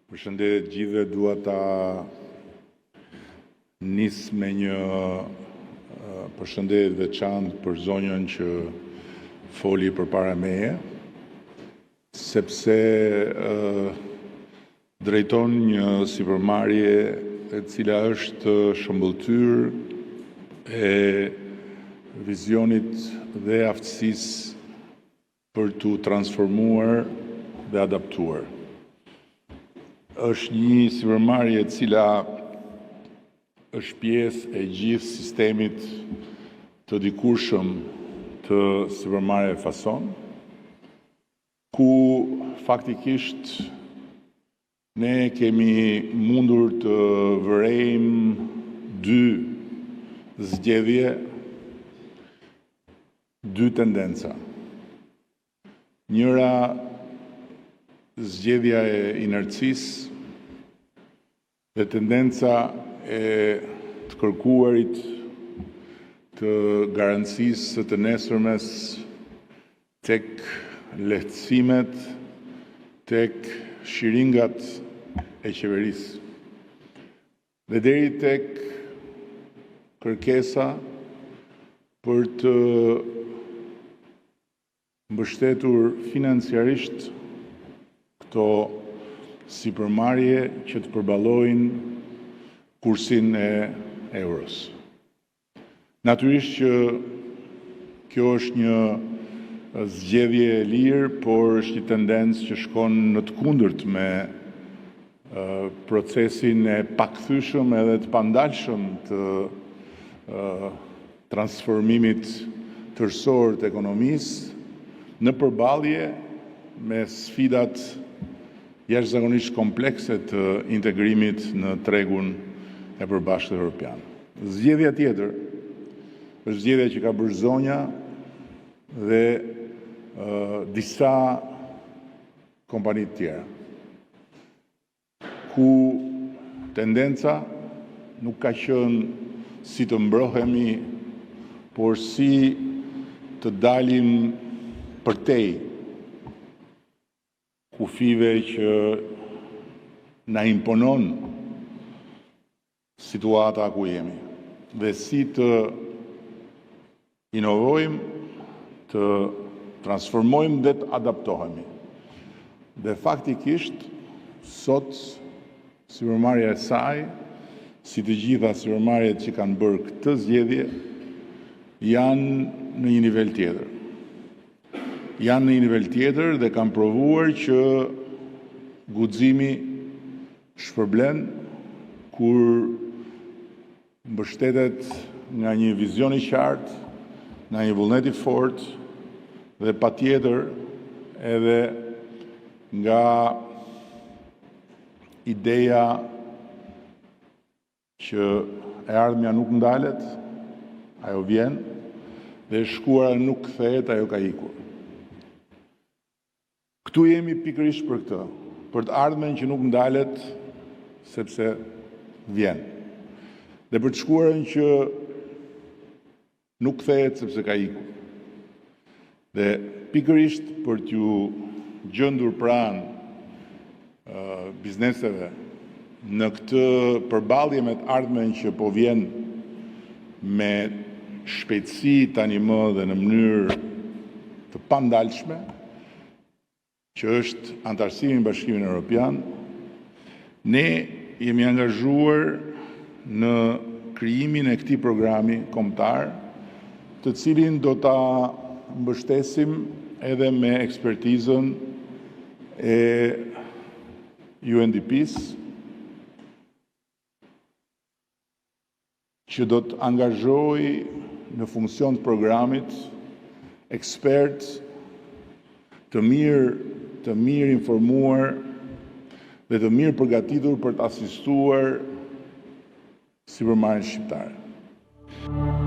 Përshëndetje gjithëve, dua ta nis me një përshëndetje veçantë për zonjën që foli përpara meje, sepse drejton një sipërmarrje e cila është shëmbulltyr e vizionit dhe aftësisë për t'u transformuar dhe adaptuar. Është një sipërmarrje e cila është pjesë e gjithë sistemit të dikurshëm të sipërmarrjeve fason, ku faktikisht ne kemi mundur të vërejmë dy zgjedhje, dy tendenca. Njëra zgjedhja e inercisë dhe tendenca e të kërkuarit të garancisë së të nesërmes tek lehtësimet, tek shiringat e qeverisë dhe deri tek kërkesa për të mbështetur financiarisht këto sipërmarrje që të përballojnë kursin e euros. Natyrisht që kjo është një zgjedhje e lirë, por është një tendencë që shkon në të kundërt me procesin e pakthyeshëm edhe të pandalshëm të transformimit tërësor të ekonomisë në përballje me sfidat jashtëzakonisht komplekse të integrimit në tregun e përbashkët evropian. Zgjedhja tjetër është zgjedhja që ka bërë zonja dhe disa kompani të tjera, ku tendenca nuk ka qenë si të mbrohemi, por si të dalim përtej kufive që na imponon situata ku jemi, dhe si të inovojmë, të transformojmë dhe të adaptohemi. Dhe faktikisht, sot, sipërmarrja e saj, si të gjitha sipërmarrjet që kanë bërë këtë zgjedhje, janë në një nivel tjetër. Janë në një nivel tjetër dhe kanë provuar që guximi shpërblen kur mbështetet nga një vizion i qartë, nga një vullnet i fortë dhe patjetër edhe nga ideja që e ardhmja nuk ndalet, ajo vjen, dhe e shkuara nuk kthehet, ajo ka ikur. Këtu jemi pikërisht për këtë, për të ardhmen që nuk ndalet sepse vjen, dhe për të shkuarën që nuk kthehet sepse ka ikur. Dhe pikërisht për t'ju gjendur pranë bizneseve në këtë përballje me të ardhmen që po vjen me shpejtësi tani më dhe në mënyrë të pandalshme, që është antarësimi në Bashkimin Evropian, ne jemi angazhuar në krijimin e këtij programi kombëtar, të cilin do ta mbështesim edhe me ekspertizën e UNDP-s, që do të angazhojë në funksion të programit ekspertë të mirë informuar dhe të mirë përgatitur për të asistuar sipërmarrjen shqiptare.